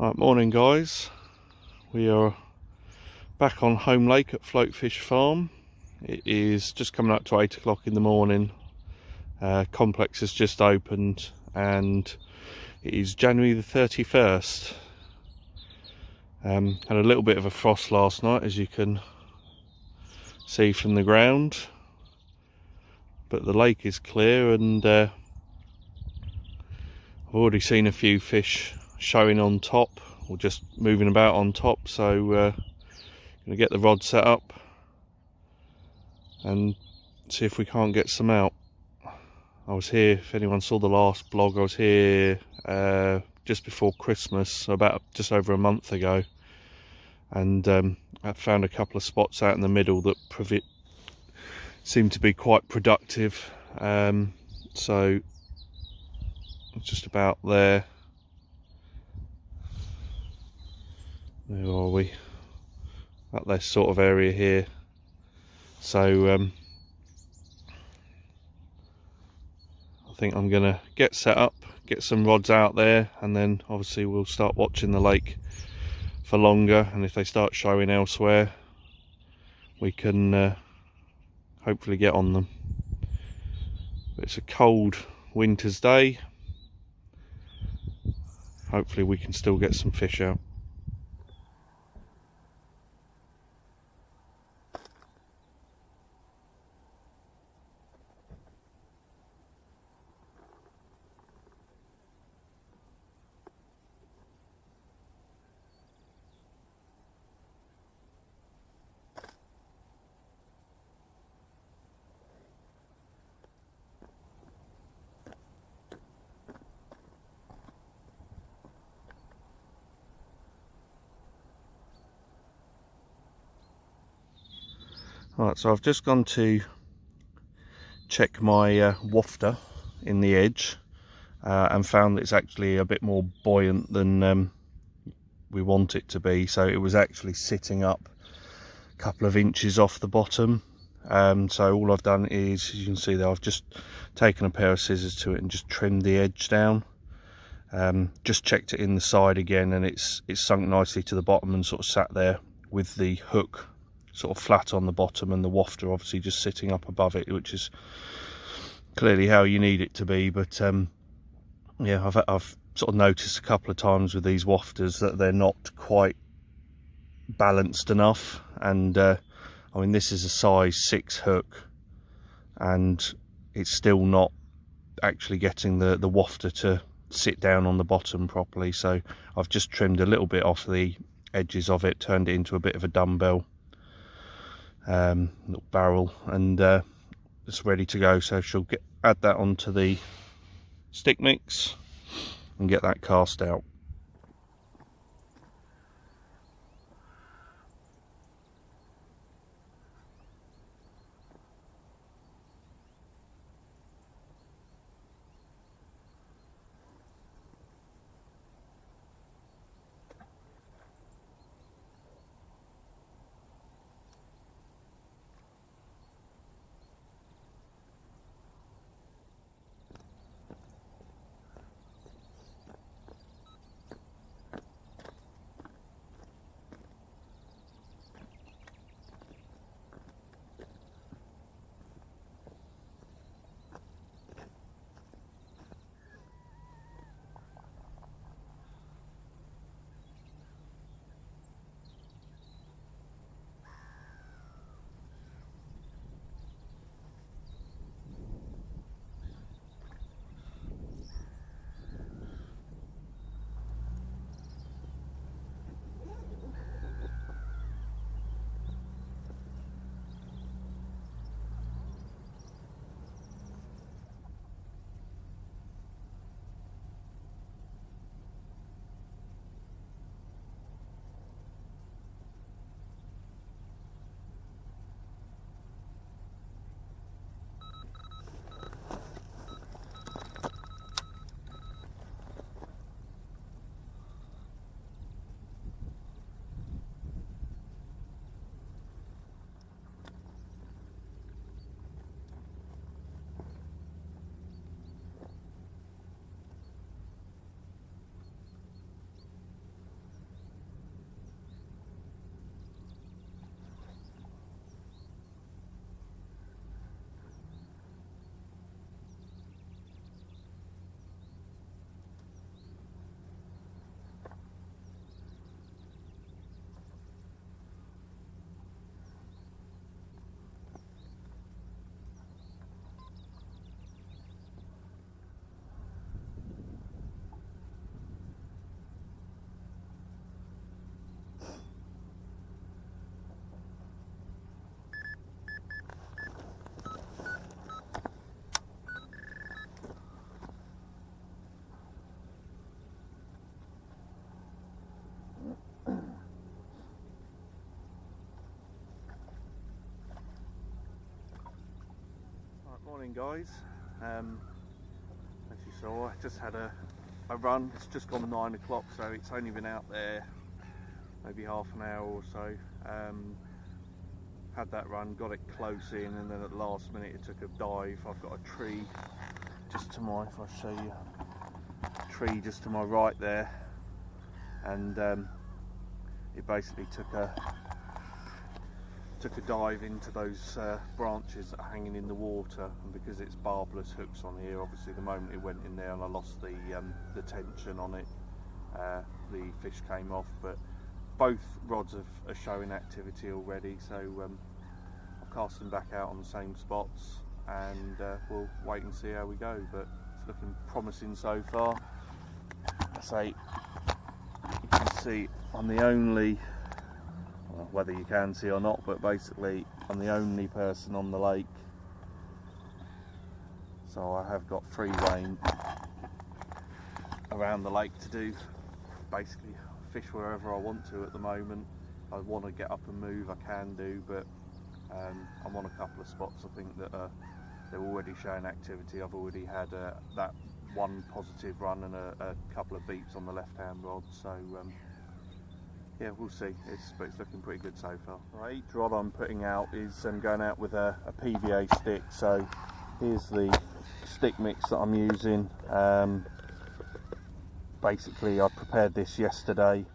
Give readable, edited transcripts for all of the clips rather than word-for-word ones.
Right, morning guys. We are back on home lake at Floatfish Farm. It is just coming up to 8 o'clock in the morning. Complex has just opened and it is January the 31st. Had a little bit of a frost last night, as you can see from the ground, but the lake is clear and I've already seen a few fish showing on top or just moving about on top, so gonna get the rod set up and see if we can't get some out. I was here, if anyone saw the last blog, I was here just before Christmas, so about just over a month ago, and I found a couple of spots out in the middle that seemed to be quite productive, so just about there. Where are we? At this sort of area here. So I think I'm gonna get set up, get some rods out there, and then obviously we'll start watching the lake for longer, and if they start showing elsewhere we can hopefully get on them. But it's a cold winter's day, hopefully we can still get some fish out. Right, so I've just gone to check my wafter in the edge and found that it's actually a bit more buoyant than we want it to be. So it was actually sitting up a couple of inches off the bottom. So all I've done is, as you can see there, I've just taken a pair of scissors to it and just trimmed the edge down. Just checked it in the side again, and it's sunk nicely to the bottom and sort of sat there with the hook sort of flat on the bottom and the wafter obviously just sitting up above it, which is clearly how you need it to be. But yeah, I've sort of noticed a couple of times with these wafters that they're not quite balanced enough, and I mean, this is a size 6 hook and it's still not actually getting the wafter to sit down on the bottom properly. So I've just trimmed a little bit off the edges of it, turned it into a bit of a dumbbell little barrel, and it's ready to go. So she'll add that onto the stick mix and get that cast out. Morning guys, as you saw I just had a run. It's just gone 9 o'clock, so it's only been out there maybe half an hour or so. Had that run, got it close in, and then at the last minute it took a dive. I've got a tree just to my, if I show you, a tree just to my right there, and it basically took a dive into those branches that are hanging in the water, and because it's barbless hooks on here, obviously the moment it went in there and I lost the tension on it, the fish came off. But both rods are showing activity already, so I've cast them back out on the same spots, and we'll wait and see how we go, but it's looking promising so far. I say, you can see I'm the only, well, whether you can see or not, but basically I'm the only person on the lake, so I have got free rein around the lake to do basically fish wherever I want to at the moment. I want to get up and move, I can do, but I'm on a couple of spots I think that they're already showing activity. I've already had that one positive run and a couple of beeps on the left hand rod, so yeah, we'll see. But it's looking pretty good so far. Right, each rod I'm putting out is going out with a PVA stick, so here's the stick mix that I'm using. Basically I prepared this yesterday.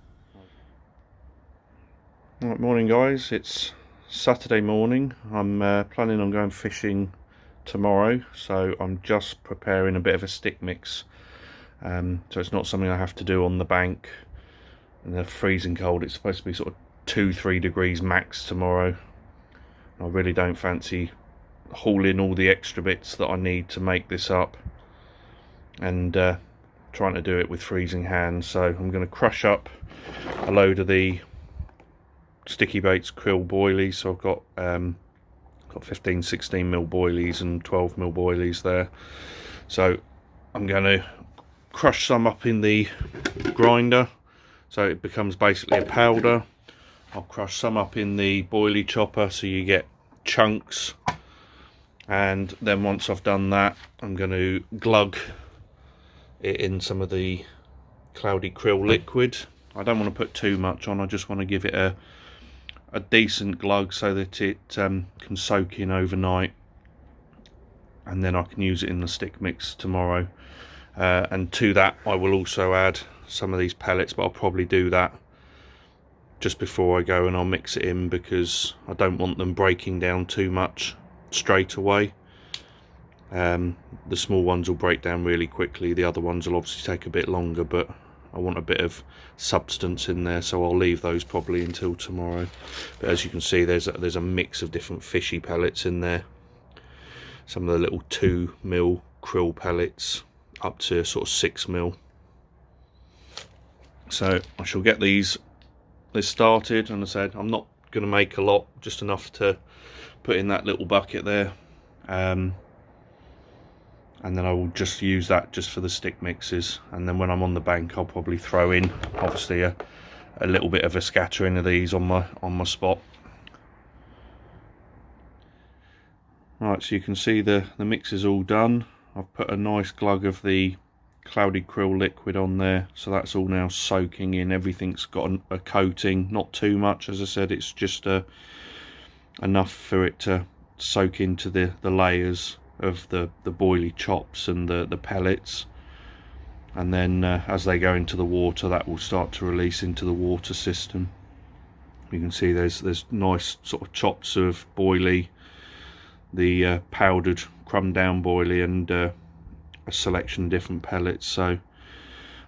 Right, morning guys, it's Saturday morning. I'm planning on going fishing tomorrow, so I'm just preparing a bit of a stick mix, so it's not something I have to do on the bank in the freezing cold. It's supposed to be sort of 2-3 degrees max tomorrow. I really don't fancy hauling all the extra bits that I need to make this up and trying to do it with freezing hands. So I'm going to crush up a load of the sticky baits krill boilies. So I've got 15-16mm boilies and 12mm boilies there, so I'm going to crush some up in the grinder so it becomes basically a powder. I'll crush some up in the boilie chopper so you get chunks, and then once I've done that I'm going to glug it in some of the cloudy krill liquid. I don't want to put too much on, I just want to give it a decent glug so that it can soak in overnight, and then I can use it in the stick mix tomorrow. And to that I will also add some of these pellets, but I'll probably do that just before I go, and I'll mix it in because I don't want them breaking down too much straight away. The small ones will break down really quickly, the other ones will obviously take a bit longer, but I want a bit of substance in there, so I'll leave those probably until tomorrow. But as you can see, there's a mix of different fishy pellets in there. Some of the little 2mm krill pellets up to sort of 6mm. So I shall get this started, and I said I'm not going to make a lot, just enough to put in that little bucket there. And then I will just use that just for the stick mixes, and then when I'm on the bank I'll probably throw in obviously a little bit of a scattering of these on my spot. Right, so you can see the mix is all done. I've put a nice glug of the cloudy krill liquid on there, so that's all now soaking in. Everything's got a coating, not too much, as I said, it's just enough for it to soak into the layers of the boilie chops and the pellets, and then as they go into the water that will start to release into the water system. You can see there's nice sort of chops of boilie, the powdered crumb down boilie, and a selection of different pellets. So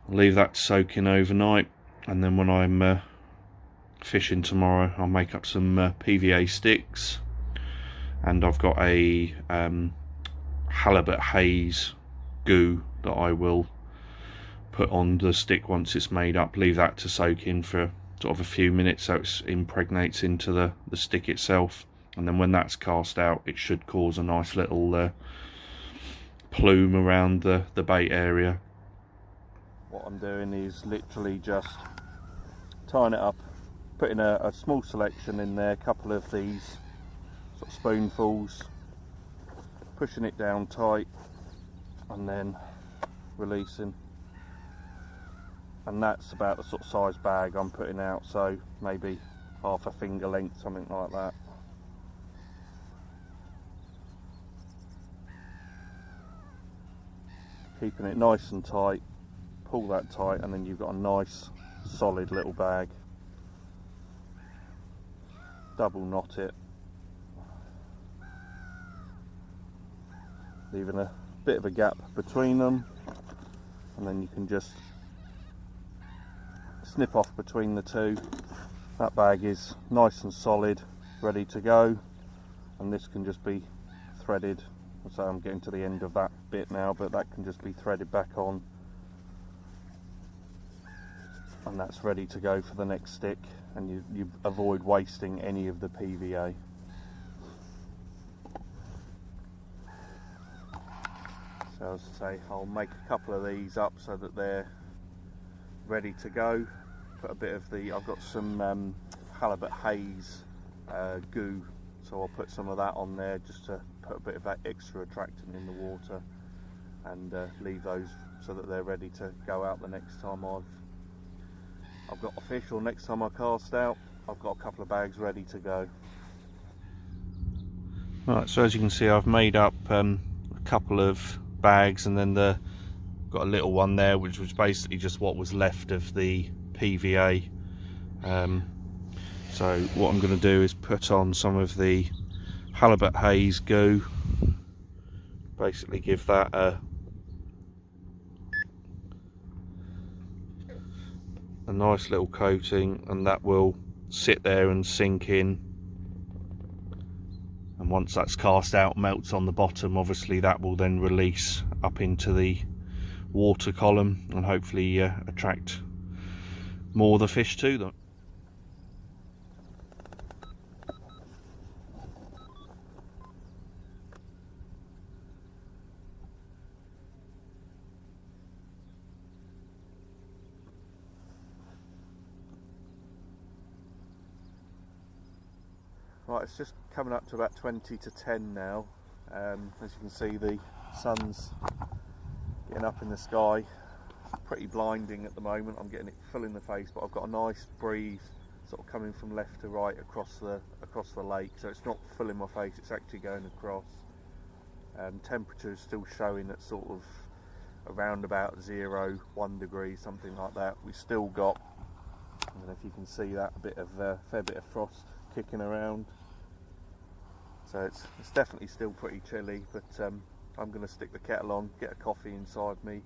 I'll leave that soaking overnight, and then when I'm fishing tomorrow I'll make up some PVA sticks, and I've got a halibut haze goo that I will put on the stick once it's made up. Leave that to soak in for sort of a few minutes so it impregnates into the stick itself, and then when that's cast out it should cause a nice little plume around the bait area. What I'm doing is literally just tying it up, putting a small selection in there, a couple of these sort of spoonfuls, pushing it down tight and then releasing. And that's about the sort of size bag I'm putting out, so maybe half a finger length, something like that. Keeping it nice and tight, pull that tight, and then you've got a nice solid little bag. Double knot it, leaving a bit of a gap between them, and then you can just snip off between the two. That bag is nice and solid, ready to go, and this can just be threaded. So I'm getting to the end of that bit now, but that can just be threaded back on, and that's ready to go for the next stick, and you avoid wasting any of the PVA. So as I say, I'll make a couple of these up so that they're ready to go. Put a bit of I've got some halibut haze goo, so I'll put some of that on there just to put a bit of that extra attractant in the water, and leave those so that they're ready to go out the next time I've got a fish, or next time I cast out. I've got a couple of bags ready to go. Right, so as you can see, I've made up a couple of bags, and then got a little one there which was basically just what was left of the PVA. So what I'm going to do is put on some of the halibut haze goo, basically give that a nice little coating, and that will sit there and sink in, and once that's cast out, melts on the bottom, obviously that will then release up into the water column and hopefully attract more of the fish to them. Right, it's just coming up to about 20 to 10 now. As you can see, the sun's getting up in the sky. It's pretty blinding at the moment. I'm getting it full in the face, but I've got a nice breeze sort of coming from left to right across the lake, so it's not full in my face, it's actually going across. Temperature is still showing at sort of around about 0, 1 degree, something like that. We've still got, I don't know if you can see that, a fair bit of frost kicking around. So it's definitely still pretty chilly, but I'm going to stick the kettle on, get a coffee inside me,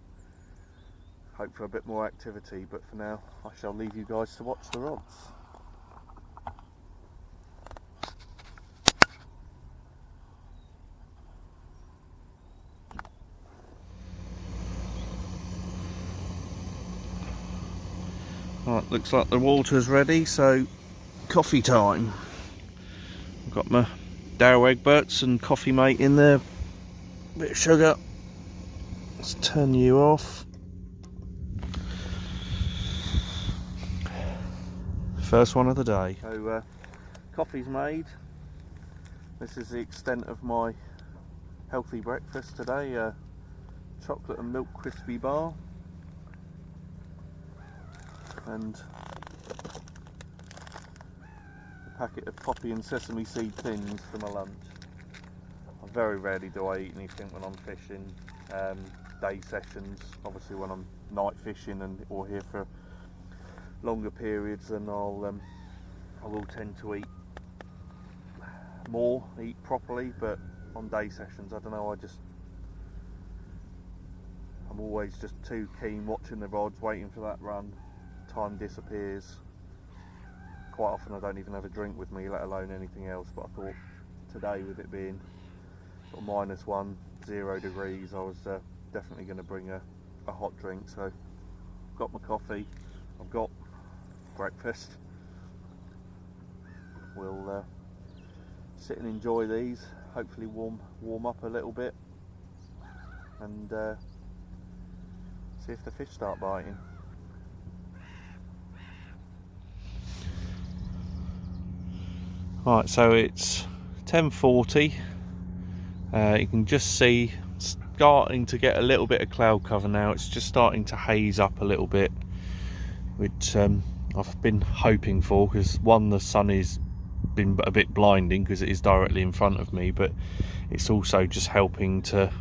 hope for a bit more activity, but for now I shall leave you guys to watch the rods. Right, looks like the water's ready, so coffee time. I've got my Darrow Egberts and coffee mate in there, bit of sugar. Let's turn you off. First one of the day. So coffee's made. This is the extent of my healthy breakfast today. Chocolate and milk crispy bar, and a packet of poppy and sesame seed thins for my lunch. Very rarely do I eat anything when I'm fishing. Day sessions, obviously when I'm night fishing or here for longer periods, then I will tend to eat more, eat properly, but on day sessions, I don't know, I'm always just too keen watching the rods, waiting for that run. Time disappears. Quite often I don't even have a drink with me, let alone anything else, but I thought today, with it being sort of -1, 0 degrees, I was definitely going to bring a hot drink. So I've got my coffee, I've got breakfast. We'll sit and enjoy these, hopefully warm up a little bit, and see if the fish start biting. Right, so it's 10:40. You can just see starting to get a little bit of cloud cover now. It's just starting to haze up a little bit, which I've been hoping for, because one, the sun is been a bit blinding because it is directly in front of me, but it's also just helping to,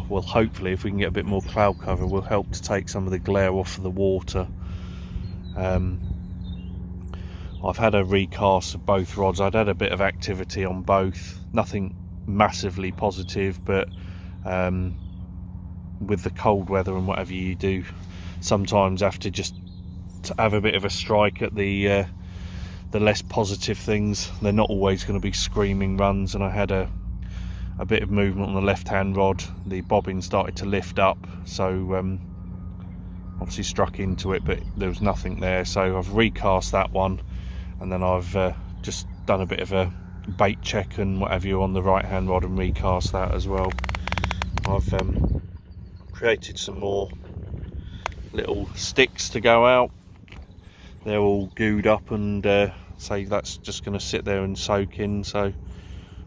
well, hopefully if we can get a bit more cloud cover, will help to take some of the glare off of the water. I've had a recast of both rods. I'd had a bit of activity on both, nothing massively positive, but with the cold weather and whatever you do, sometimes have to just have a bit of a strike at the less positive things. They're not always going to be screaming runs, and I had a bit of movement on the left hand rod. The bobbin started to lift up, so obviously struck into it, but there was nothing there, so I've recast that one, and then I've just done a bit of a bait check and whatever you on the right hand rod and recast that as well. I've created some more little sticks to go out. They're all gooed up, and say that's just going to sit there and soak in, so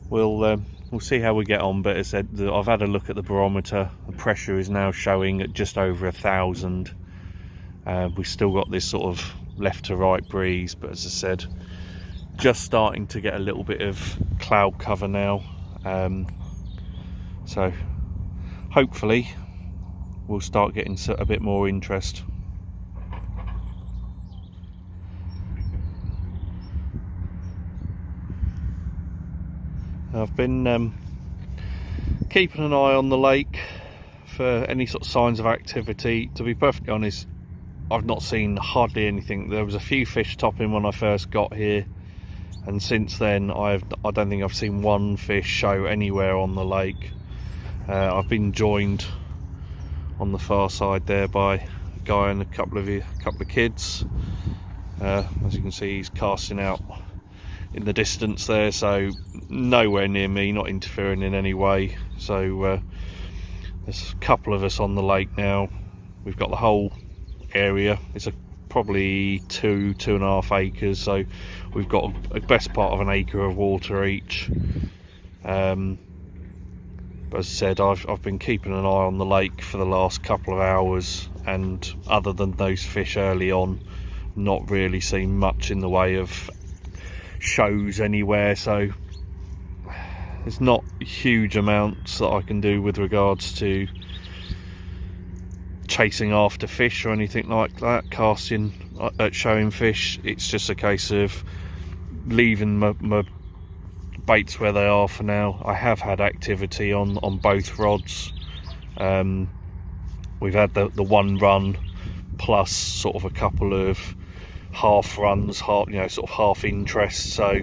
we'll see how we get on. But as I said, I've had a look at the barometer. The pressure is now showing at just over 1,000. We've still got this sort of left to right breeze, but as I said, just starting to get a little bit of cloud cover now, so hopefully we'll start getting a bit more interest. I've been keeping an eye on the lake for any sort of signs of activity. To be perfectly honest, I've not seen hardly anything. There was a few fish topping when I first got here, and since then I don't think I've seen one fish show anywhere on the lake. I've been joined on the far side there by a guy and a couple of kids. As you can see, he's casting out in the distance there, so nowhere near me, not interfering in any way. So there's a couple of us on the lake now. We've got the whole area. It's probably 2.5 acres, so we've got a best part of an acre of water each. But as I said, I've been keeping an eye on the lake for the last couple of hours, and other than those fish early on, not really seen much in the way of shows anywhere. So there's not huge amounts that I can do with regards to chasing after fish or anything like that, casting at showing fish. It's just a case of leaving my baits where they are for now. I have had activity on both rods. We've had the one run plus sort of a couple of half runs, sort of half interest, so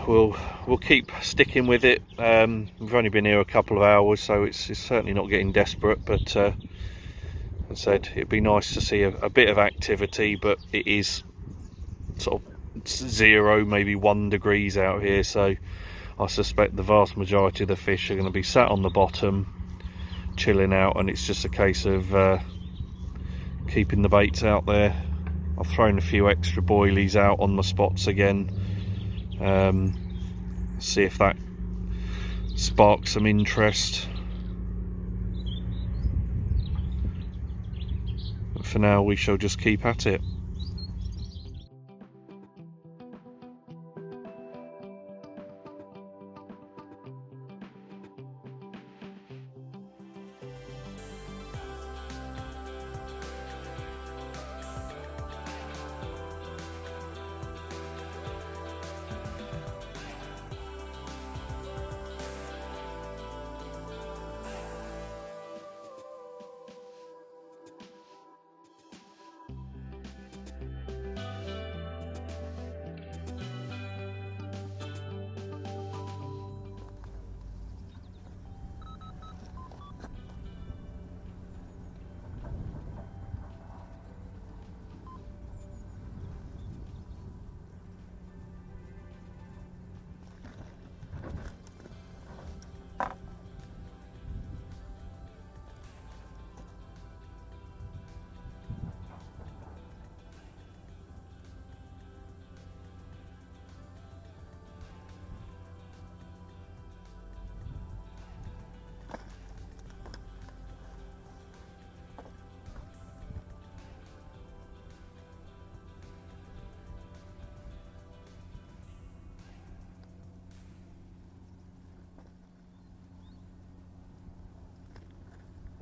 we'll keep sticking with it. We've only been here a couple of hours, so it's certainly not getting desperate, but as I said, it'd be nice to see a bit of activity, but it is sort of 0, maybe 1 degrees out here, so I suspect the vast majority of the fish are going to be sat on the bottom chilling out, and it's just a case of keeping the baits out there. I've thrown a few extra boilies out on my spots again, see if that sparks some interest. But for now we shall just keep at it.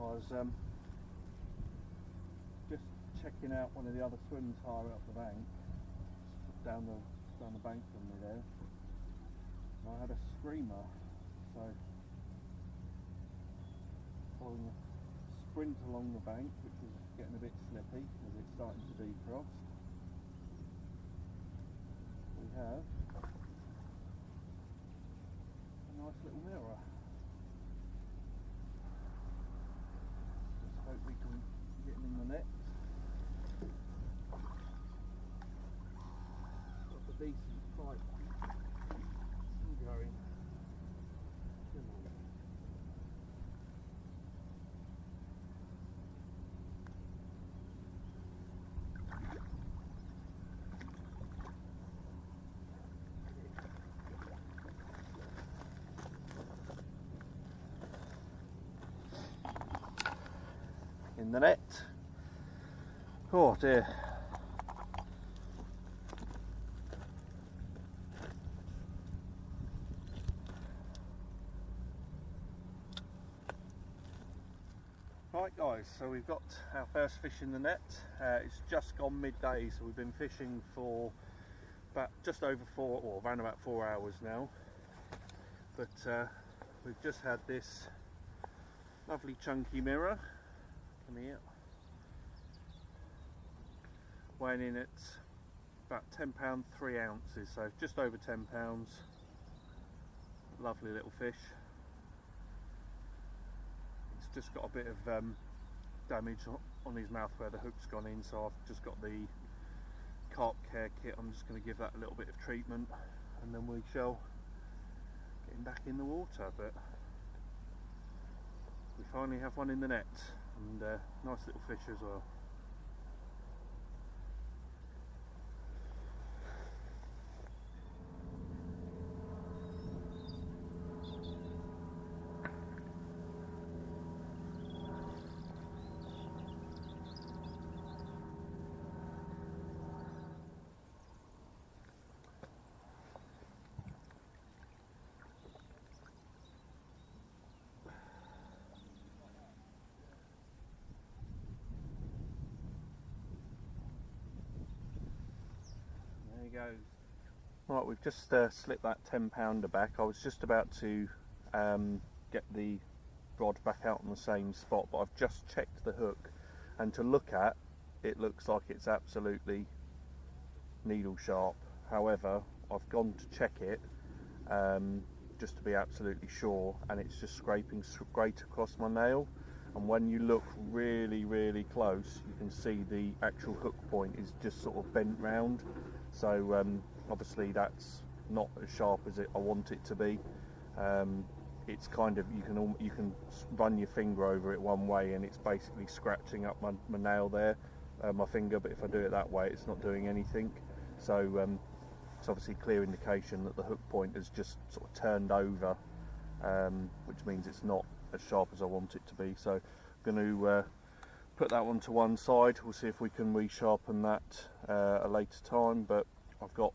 was just checking out one of the other swims higher up the bank, down the bank from me there, and I had a screamer. So following a sprint along the bank, which was getting a bit slippy as it's starting to defrost, we have a nice little mirror. Just hope we can get him in the net. Got a decent fight going. Come on. In the net. Oh dear. Right guys, so we've got our first fish in the net. It's just gone midday, so we've been fishing for about just over around about 4 hours now. But we've just had this lovely chunky mirror. Come here. Weighing in at about £10 3 ounces, so just over £10. Lovely little fish. It's just got a bit of damage on his mouth where the hook's gone in, so I've just got the Carp care kit. I'm just going to give that a little bit of treatment, and then we shall get him back in the water. But we finally have one in the net, and nice little fish as well. Goes. Right, we've just slipped that 10-pounder back. I was just about to get the rod back out on the same spot, but I've just checked the hook, and to look at, it looks like it's absolutely needle sharp. However, I've gone to check it just to be absolutely sure, and it's just scraping straight across my nail. And when you look really, really close, you can see the actual hook point is just sort of bent round. So obviously that's not as sharp as I want it to be. It's kind of, you can run your finger over it one way and it's basically scratching up my nail there, my finger, but if I do it that way it's not doing anything. So it's obviously clear indication that the hook point has just sort of turned over, which means it's not as sharp as I want it to be. So I'm going to put that one to one side. We'll see if we can resharpen that a later time, but I've got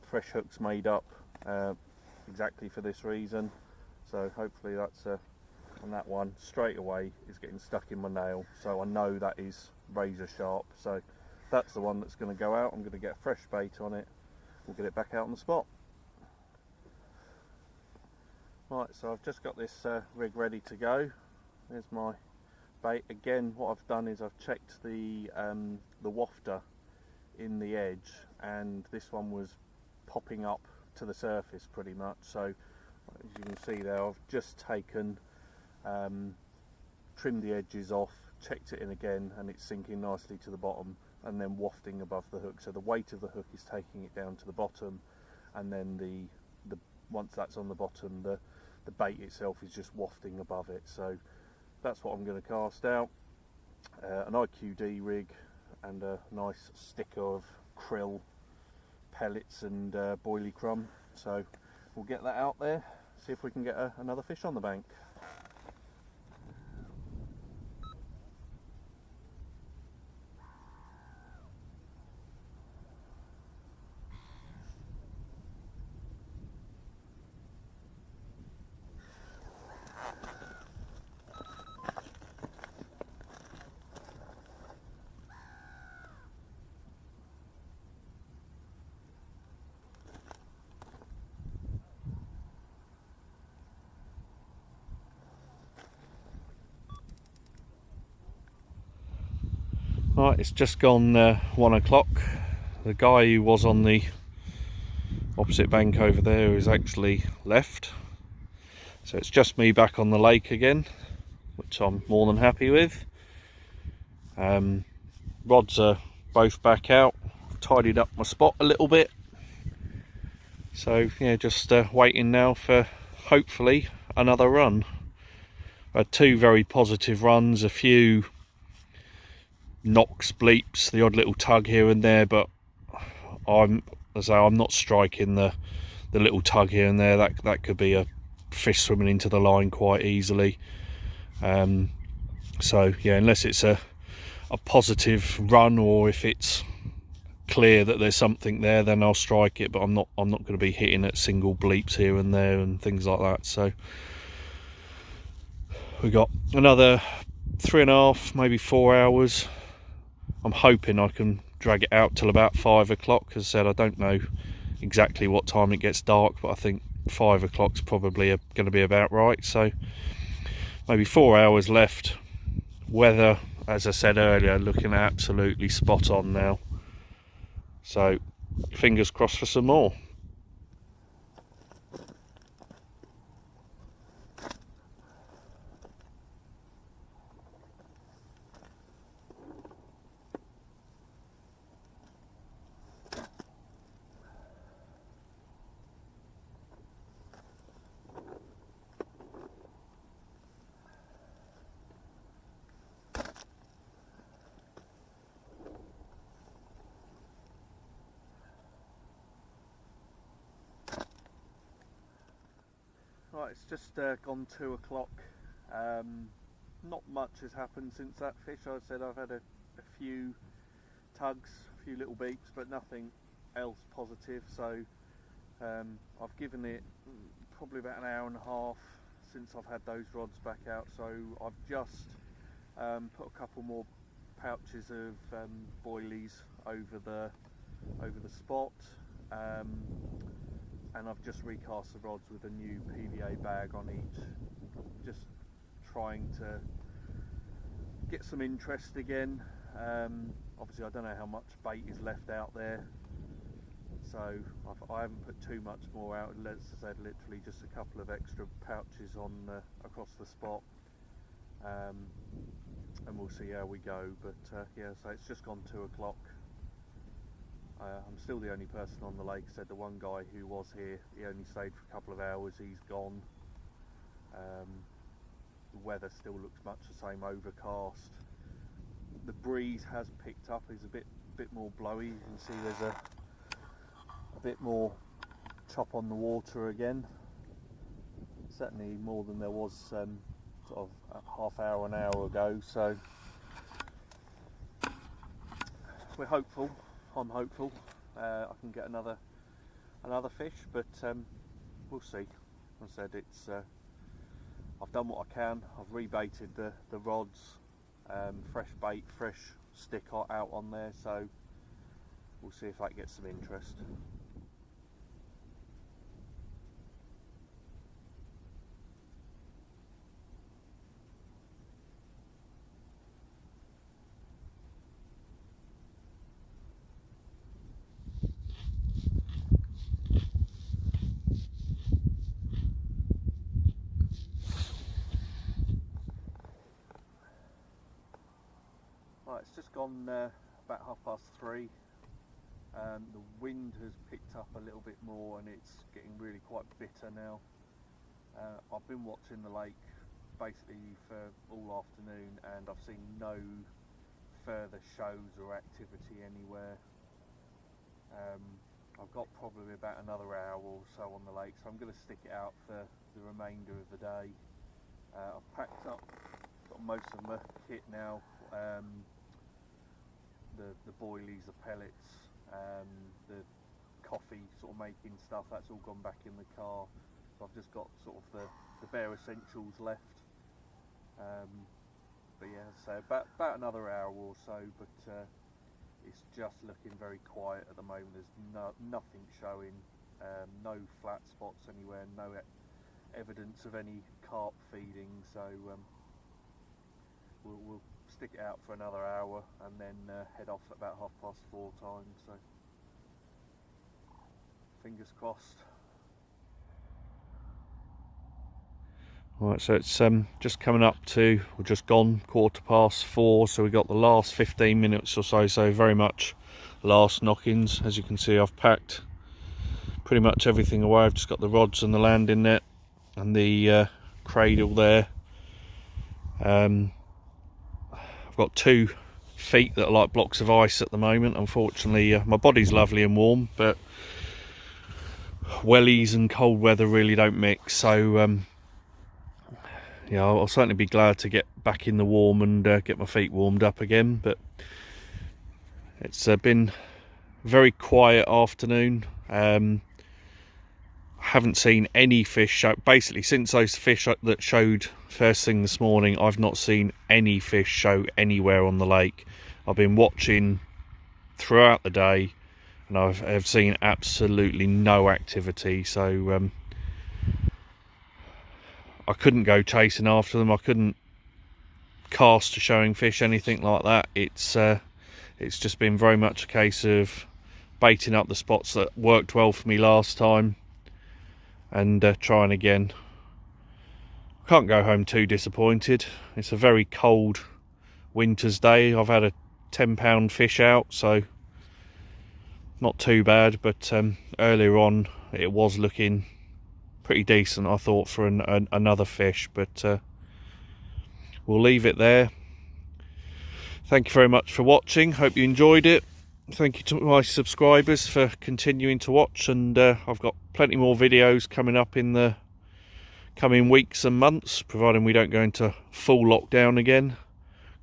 fresh hooks made up exactly for this reason, so hopefully that's on that one straight away is getting stuck in my nail, so I know that is razor sharp. So that's the one that's going to go out. I'm going to get fresh bait on it, we'll get it back out on the spot. Right, so I've just got this rig ready to go. There's my bait. Again, what I've done is I've checked the wafter in the edge, and this one was popping up to the surface pretty much. So as you can see there, I've just taken, trimmed the edges off, checked it in again, and it's sinking nicely to the bottom and then wafting above the hook. So the weight of the hook is taking it down to the bottom, and then the once that's on the bottom, the bait itself is just wafting above it. So that's what I'm going to cast out. An IQD rig and a nice sticker of krill pellets and boilie crumb. So we'll get that out there, see if we can get another fish on the bank. Right, it's just gone 1 o'clock. The guy who was on the opposite bank over there has actually left, so it's just me back on the lake again, which I'm more than happy with. Rods are both back out, tidied up my spot a little bit, so yeah, just waiting now for hopefully another run. I had 2 very positive runs, a few knocks, bleeps, the odd little tug here and there, but I'm not striking the little tug here and there. That could be a fish swimming into the line quite easily. So yeah, unless it's a positive run, or if it's clear that there's something there, then I'll strike it, but I'm not going to be hitting at single bleeps here and there and things like that. So we got another 3.5, maybe 4 hours. I'm hoping I can drag it out till about 5 o'clock. As I said, I don't know exactly what time it gets dark, but I think 5 o'clock's probably going to be about right. So maybe 4 hours left. Weather, as I said earlier, looking absolutely spot on now. So fingers crossed for some more. Right, it's just gone 2 o'clock. Not much has happened since that fish. I said I've had a few tugs, a few little beeps, but nothing else positive. So I've given it probably about an hour and a half since I've had those rods back out. So I've just put a couple more pouches of boilies over the spot. And I've just recast the rods with a new PVA bag on each, just trying to get some interest again. Obviously I don't know how much bait is left out there, so I haven't put too much more out. As I said, literally just a couple of extra pouches on across the spot, and we'll see how we go. But yeah, so it's just gone 2 o'clock. I'm still the only person on the lake. Said the one guy who was here, he only stayed for a couple of hours, he's gone. The weather still looks much the same, overcast. The breeze has picked up, it's a bit more blowy. You can see there's a bit more chop on the water again. Certainly more than there was sort of a half hour, an hour ago. So we're hopeful. I'm hopeful I can get another fish, but we'll see. As I said, it's I've done what I can. I've rebaited the rods, fresh bait, fresh stick out on there, so we'll see if that gets some interest. Right, it's just gone about 3:30. The wind has picked up a little bit more and it's getting really quite bitter now. I've been watching the lake basically for all afternoon and I've seen no further shows or activity anywhere. I've got probably about another hour or so on the lake, so I'm going to stick it out for the remainder of the day. I've packed up, got most of my kit now. The boilies, the pellets, the coffee sort of making stuff, that's all gone back in the car. So I've just got sort of the bare essentials left. But yeah, so about another hour or so, but it's just looking very quiet at the moment. There's nothing showing, no flat spots anywhere, no evidence of any carp feeding, so we'll stick it out for another hour and then head off at about 4:30 time, so fingers crossed. Right, so it's just coming up to, or just gone 4:15, so we got the last 15 minutes or so, so very much last knockings. As you can see, I've packed pretty much everything away. I've just got the rods and the landing net and the cradle there. I've got 2 feet that are like blocks of ice at the moment. Unfortunately, my body's lovely and warm, but wellies and cold weather really don't mix, so yeah, I'll certainly be glad to get back in the warm and get my feet warmed up again. But it's been a very quiet afternoon. Haven't seen any fish show. Basically, since those fish that showed first thing this morning, I've not seen any fish show anywhere on the lake. I've been watching throughout the day and I've seen absolutely no activity, so I couldn't go chasing after them. I couldn't cast to showing fish, anything like that. It's just been very much a case of baiting up the spots that worked well for me last time and trying again. I can't go home too disappointed. It's a very cold winter's day. I've had a 10-pound fish out, so not too bad, but earlier on it was looking pretty decent, I thought, for another fish, but we'll leave it there. Thank you very much for watching. Hope you enjoyed it. Thank you to my subscribers for continuing to watch, and I've got plenty more videos coming up in the coming weeks and months, providing we don't go into full lockdown again.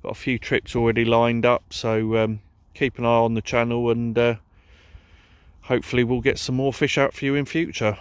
Got a few trips already lined up, so keep an eye on the channel, and hopefully we'll get some more fish out for you in future.